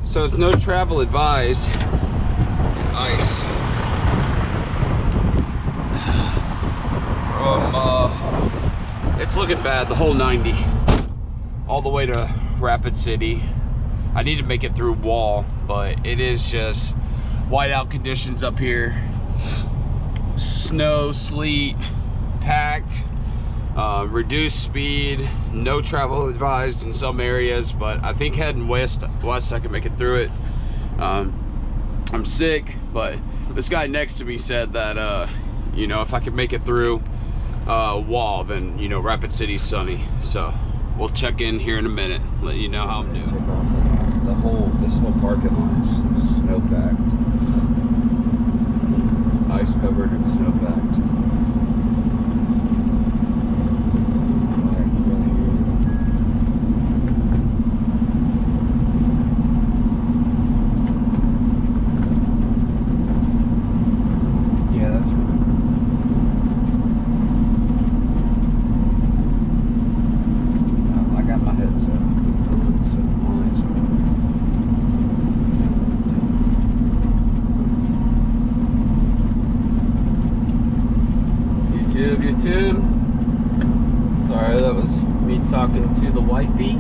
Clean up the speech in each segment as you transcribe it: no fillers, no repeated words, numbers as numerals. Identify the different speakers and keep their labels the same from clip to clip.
Speaker 1: So it's no travel advised. Ice. It's looking bad, the whole 90. All the way to Rapid City. I need to make it through Wall, but it is just whiteout conditions up here. Snow, sleet, packed, reduced speed, no travel advised in some areas, but I think heading west I can make it through it. I'm sick, but this guy next to me said that you know, if I could make it through Wall, then you know, Rapid City's sunny. So we'll check in here in a minute, let you know how I'm doing.
Speaker 2: This whole parking lot is snow packed, ice covered and snow packed.
Speaker 1: YouTube. Sorry, that was me talking to the wifey.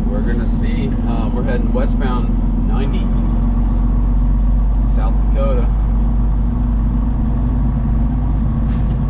Speaker 1: We're gonna see. We're heading westbound 90, South Dakota.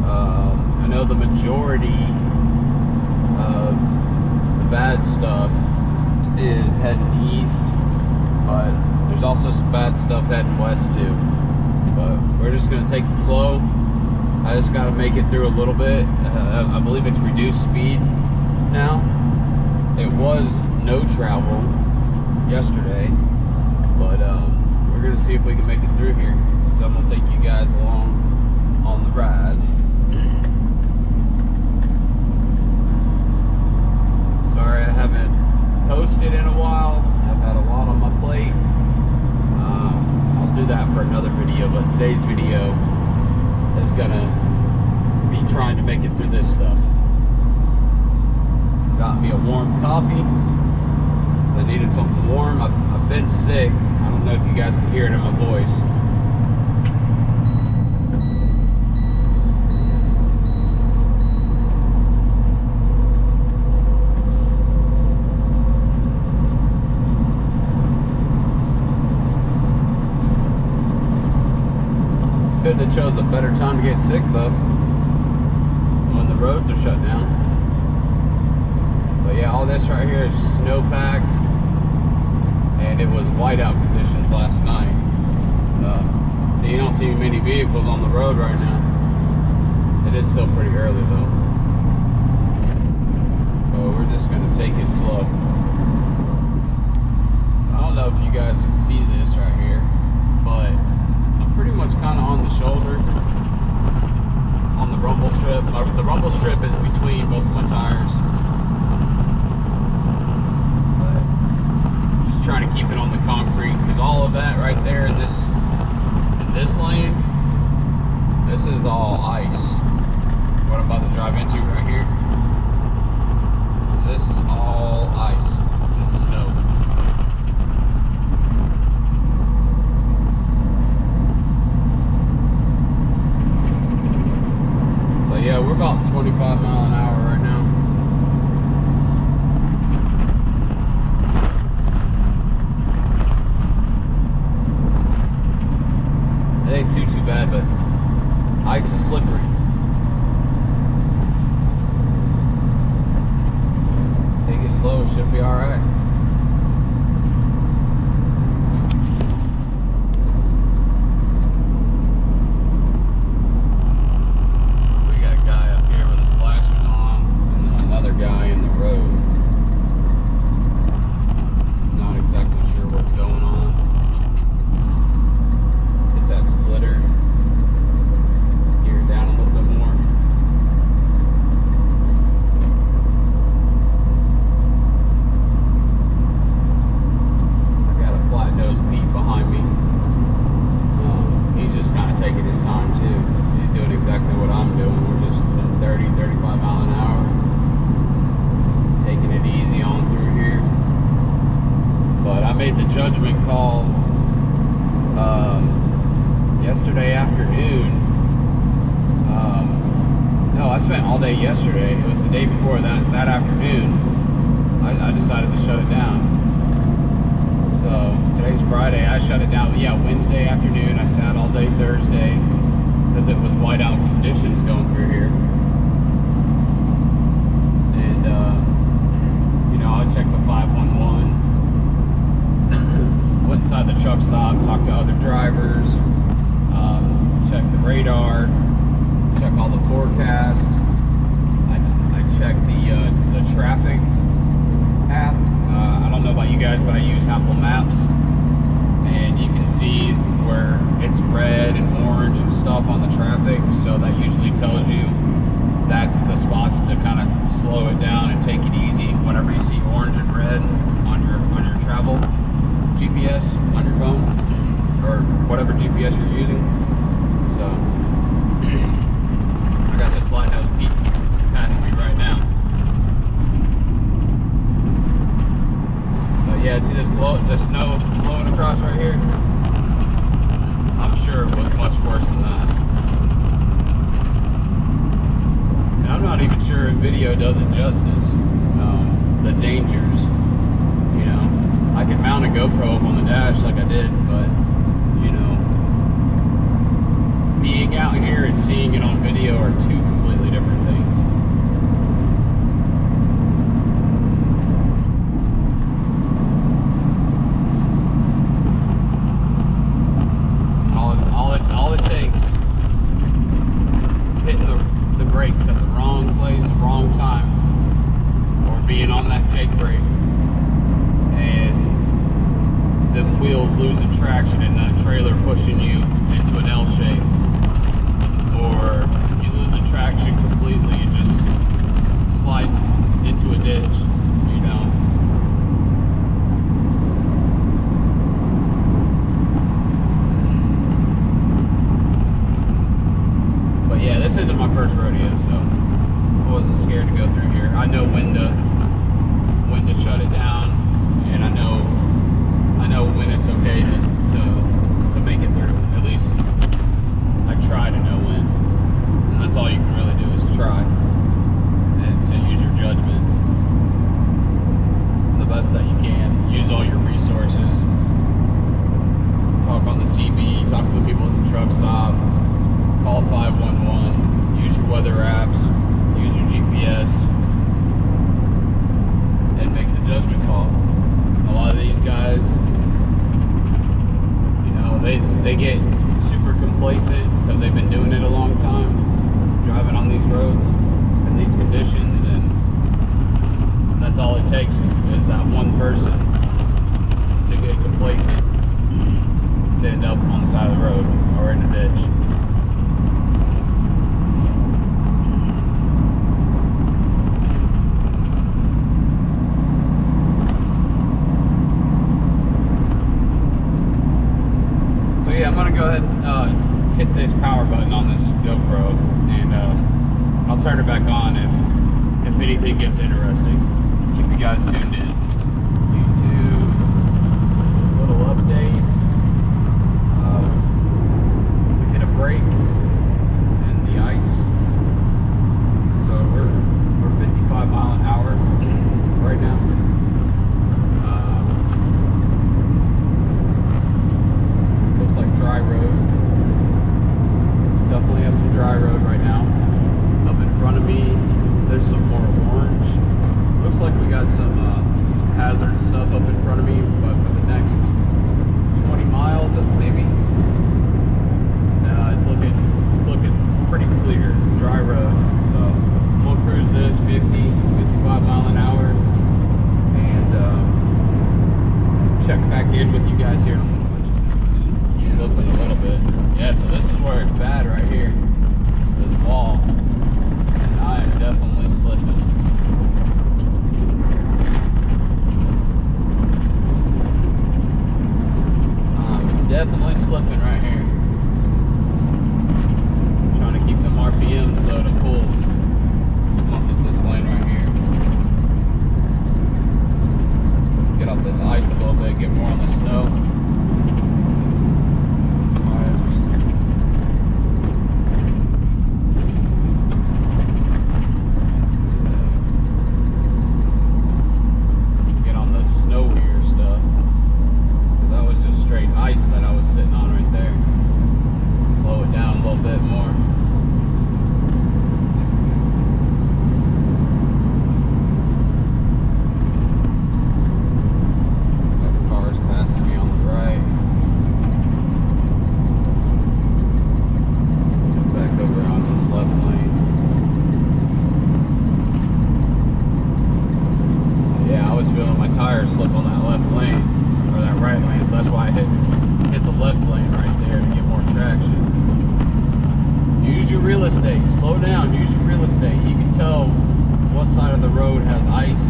Speaker 1: I know the majority of the bad stuff is heading east, but there's also some bad stuff heading west too. But we're just gonna take it slow. I just gotta make it through a little bit. I believe it's reduced speed now. It was no travel yesterday, but we're gonna see if we can make it through here. So I'm gonna take you guys along on the ride. Sorry I haven't posted in a while. I've had a lot on my plate. I'll do that for another video, but today's video is gonna be trying to make it through this stuff. Got me a warm coffee, because I needed something warm. I've been sick. I don't know if you guys can hear it in my voice. Couldn't have chose a better time to get sick though, when the roads are shut down. But yeah, all this right here is snow packed, and it was whiteout conditions last night. So you don't see many vehicles on the road right now. It is still pretty early though. So we're just gonna take it slow. So I don't know if you guys can see this right here, but pretty much kind of on the shoulder on the rumble strip. The rumble strip is between both of my tires, but just trying to keep it on the concrete, because all of that right there in this lane, this is all ice. What I'm about to drive into right here, this is all ice and snow. Yeah, we're about 25 miles an hour right now. It ain't too bad, but ice is slippery. Take it slow, it should be alright. day yesterday. It was the day before that afternoon. I decided to shut it down. So today's Friday. I shut it down. Yeah, Wednesday afternoon. I sat all day Thursday because it was whiteout conditions going through here. And you know, I checked the 511. Went inside the truck stop, talked to other drivers, checked the radar, check all the forecast. I checked the traffic app. I don't know about you guys, but I use Apple Maps, and you can see where it's red and orange and stuff on the traffic. So that usually tells you that's the spots to kind of slow it down and take it easy. Whenever you see orange and red on your travel GPS on your phone or whatever GPS you're using. So I got this flat nose Pete passing me right now. But yeah, see the snow blowing across right here? I'm sure it was much worse than that. And I'm not even sure if video does it justice. The dangers, you know. I could mount a GoPro up on the dash like I did, but you know, being out here and seeing it on video are two completely different things. All it takes is hitting the brakes at the wrong place, the wrong time, or being on that Jake brake, and the wheels losing traction and the trailer pushing you into an L shape, or you losing traction completely and just sliding into a ditch, you know. But yeah, this isn't my first rodeo, so I wasn't scared to go through here. I know when to shut it down, and I know when it's okay to make it through. At least I try to know when, and that's all you can really do is try and to use your judgment the best that you can. Use all your resources. Talk on the CB, talk to the people at the truck stop, call 511, use your weather apps, use your GPS, and make the judgment call. A lot of these guys, you know, they get super complacent because they've been doing it a long time, driving on these roads in these conditions, and that's all it takes is that one person to get complacent to end up on the side of the road or in a ditch. Yeah, I'm gonna go ahead and hit this power button on this GoPro, and I'll turn it back on if anything gets interesting. Keep you guys tuned in. YouTube, little update. We hit a break in the ice, so we're 55 mile an hour right now. Like dry road. Definitely have some dry road right now. Up in front of me, there's some more orange. Looks like we got some hazard stuff up in front of me, but for the next estate. Slow down, use your real estate. You can tell what side of the road has ice,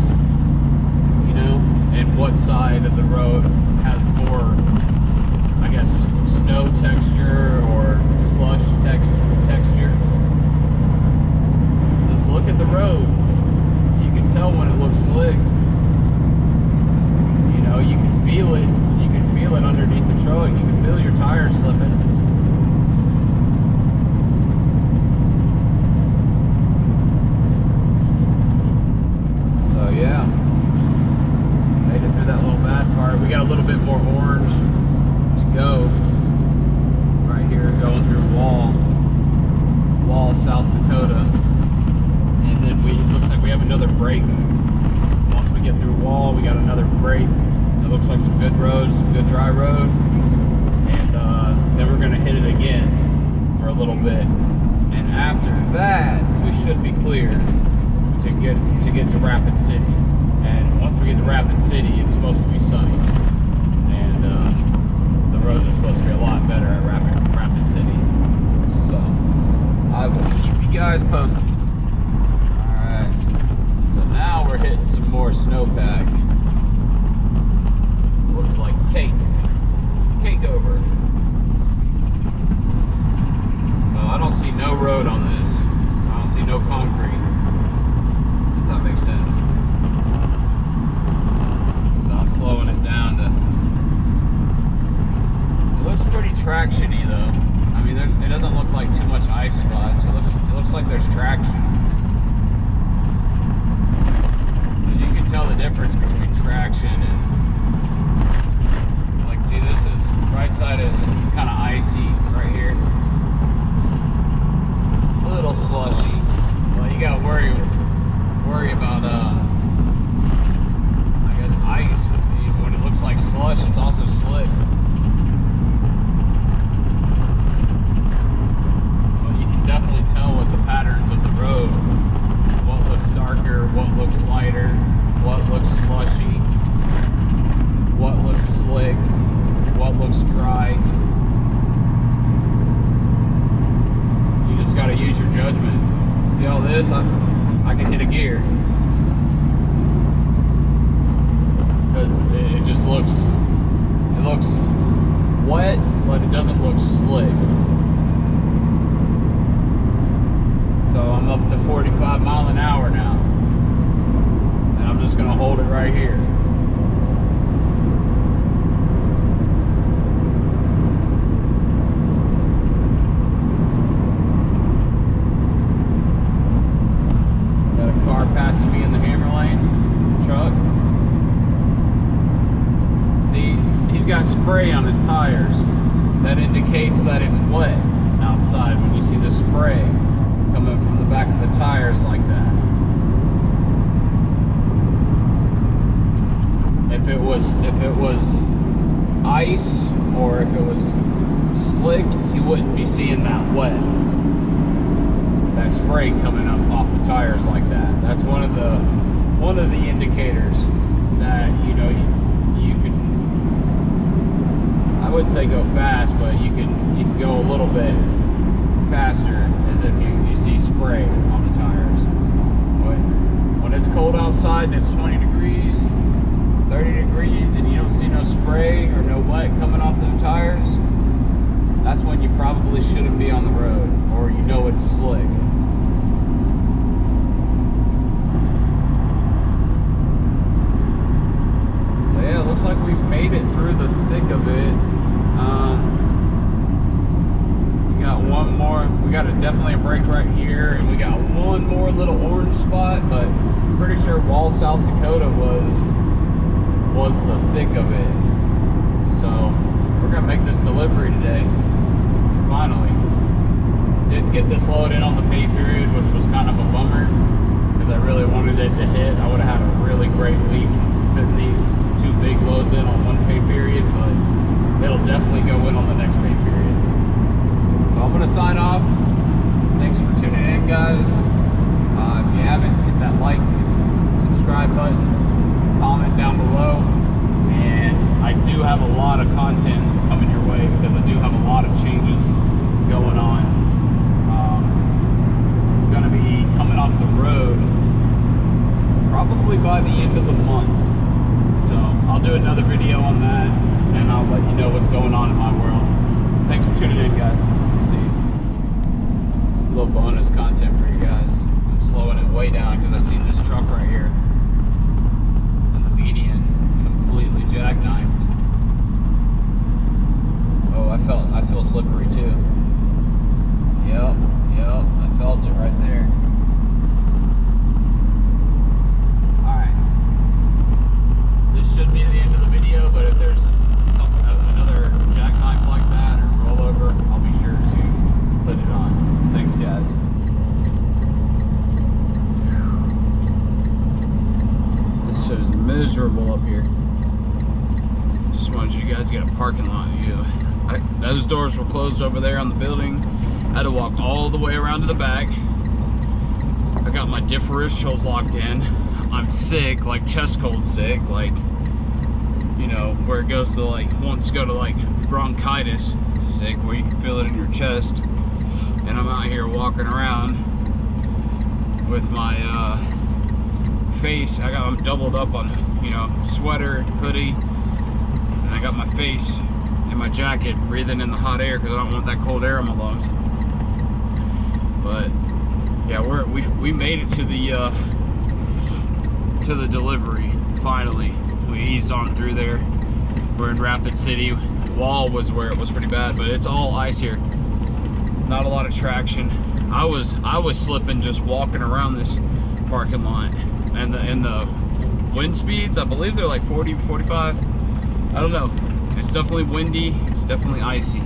Speaker 1: you know, and what side of the road has more, I guess, snow texture or slush texture. Just look at the road. You can tell when it looks slick. You know, you can feel it. You can feel it underneath the truck. You can feel your tires slipping. So yeah, made it through that little bad part. We got a little bit more orange to go right here, going through Wall, South Dakota, and then looks like we have another break. Once we get through Wall, we got another break. It looks like some good roads, some good dry road, and then we're gonna hit it again for a little bit, and after that we should be clear to get to Rapid City. And once we get to Rapid City, it's supposed to be sunny, and the roads are supposed to be a lot better at Rapid City. So I will keep you guys posted. Alright, so now we're hitting some more snowpack. Looks like cake over. So I don't see no road on this. I don't see no concrete, if that makes sense. So I'm slowing it down to, it looks pretty traction-y though. I mean, it doesn't look like too much ice spots. It looks like there's traction. Because you can tell the difference between traction and, like, see, this is, right side is kind of icy right here. A little slushy. Well, you gotta worry about, I guess, ice. When it looks like slush, it's also slick. Definitely tell with the patterns of the road what looks darker, what looks lighter, what looks slushy, what looks slick, what looks dry. You just got to use your judgment. See all this? I can hit a gear because it just looks wet, but it doesn't look slick. So I'm up to 45 mile an hour now, and I'm just gonna hold it right here. Got a car passing me in the hammer lane, truck. See, he's got spray on his tires. That indicates that it's wet outside when you see the spray coming from the back of the tires like that. If it was ice or if it was slick, you wouldn't be seeing that wet, that spray coming up off the tires like that. That's one of the indicators that, you know, you could, I wouldn't say go fast, but you can go a little bit faster as if you see spray on the tires. But when it's cold outside and it's 20 degrees, 30 degrees, and you don't see no spray or no wet coming off the tires, that's when you probably shouldn't be on the road, or you know it's slick. So yeah, it looks like we've made it through the thick of it. Got one more, we got definitely a break right here, and we got one more little orange spot, but I'm pretty sure Wall, South Dakota was the thick of it. So we're gonna make this delivery today, finally. Didn't get this load in on the pay period, which was kind of a bummer, because I really wanted it to hit. I would have had a really great week fitting these two big loads in on one pay period, but it'll definitely go in on the next pay period. So I'm going to sign off. Thanks for tuning in, guys. If you haven't, hit that like, subscribe button, comment down below. And I do have a lot of content coming your way because I do have a lot of changes going on.
Speaker 3: by the end of the month. So I'll do another video on that, and I'll let you know what's going on in my world. Thanks for tuning in, guys. See you. A little bonus content for you guys. I'm slowing it way down because I seen this truck right here, and the median completely jackknifed. Oh, I feel slippery too. Yep, I felt it right there. Alright. This should be the end of the video, but if there's another jackknife like that or rollover, I'll be sure to put it on. Thanks, guys. This shit is miserable up here. Just wanted you guys to get a parking lot view. Those doors were closed over there on the building. I had to walk all the way around to the back. I got my differentials locked in. I'm sick, like chest cold sick, like, you know, where it goes to like, wants to go to like bronchitis sick, where you can feel it in your chest. And I'm out here walking around with my face, I'm doubled up on, you know, sweater, hoodie, and I got my face in my jacket breathing in the hot air because I don't want that cold air in my lungs. But yeah, we made it to the delivery finally. We eased on through there. We're in Rapid City. Wall was where it was pretty bad, but it's all ice here. Not a lot of traction. I was slipping just walking around this parking lot, and the wind speeds, I believe they're like 40, 45. I don't know. It's definitely windy. It's definitely icy,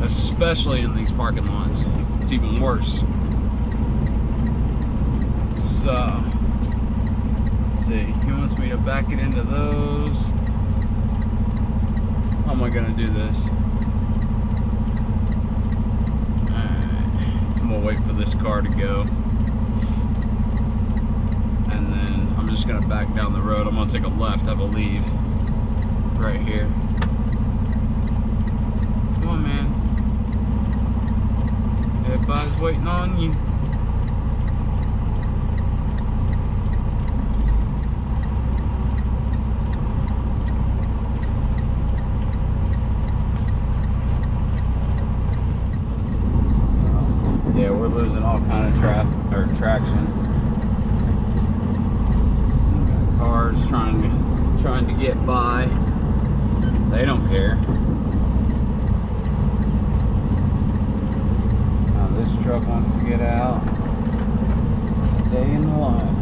Speaker 3: especially in these parking lots. It's even worse. So, let's see. He wants me to back it into those. How am I gonna do this? Alright. I'm gonna wait for this car to go. And then I'm just gonna back down the road. I'm gonna take a left, I believe. Right here. Come on, man. Everybody's waiting on you. Yeah, we're losing all kind of traction. Cars trying to get by. They don't care. Now this truck wants to get out. It's a day in the life.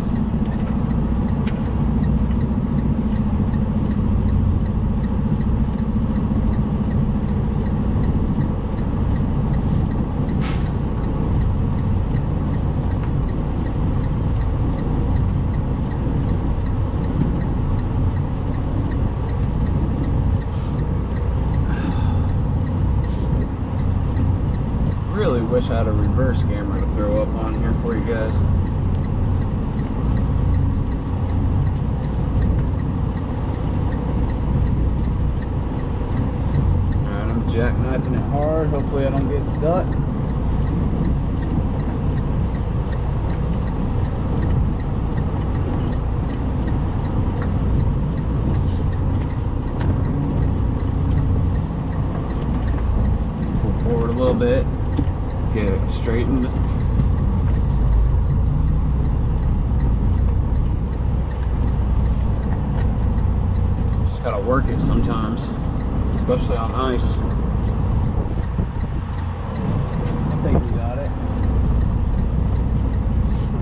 Speaker 3: Really wish I had a reverse camera to throw up on here for you guys. Alright, I'm jackknifing it hard. Hopefully I don't get stuck. Pull forward a little bit. Get it straightened. Just gotta work it sometimes, especially on ice. I think we got it.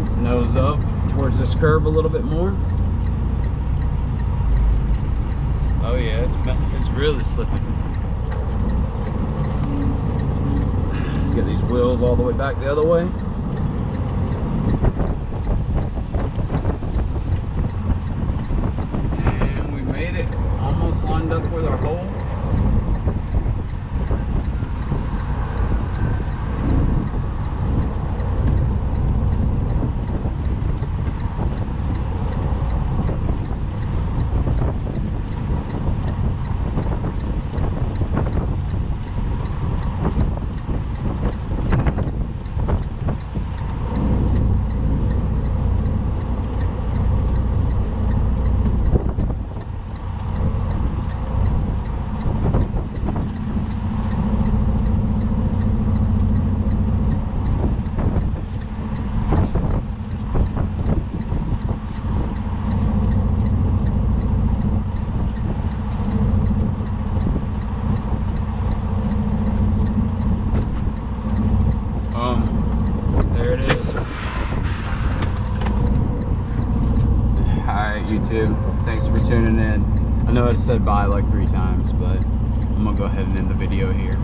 Speaker 3: Let's nose up towards this curb a little bit more. Oh yeah, it's really slipping. Get these wheels all the way back the other way. And we made it. Almost lined up with our hole. YouTube. Thanks for tuning in. I know I said bye like 3 times, but I'm gonna go ahead and end the video here.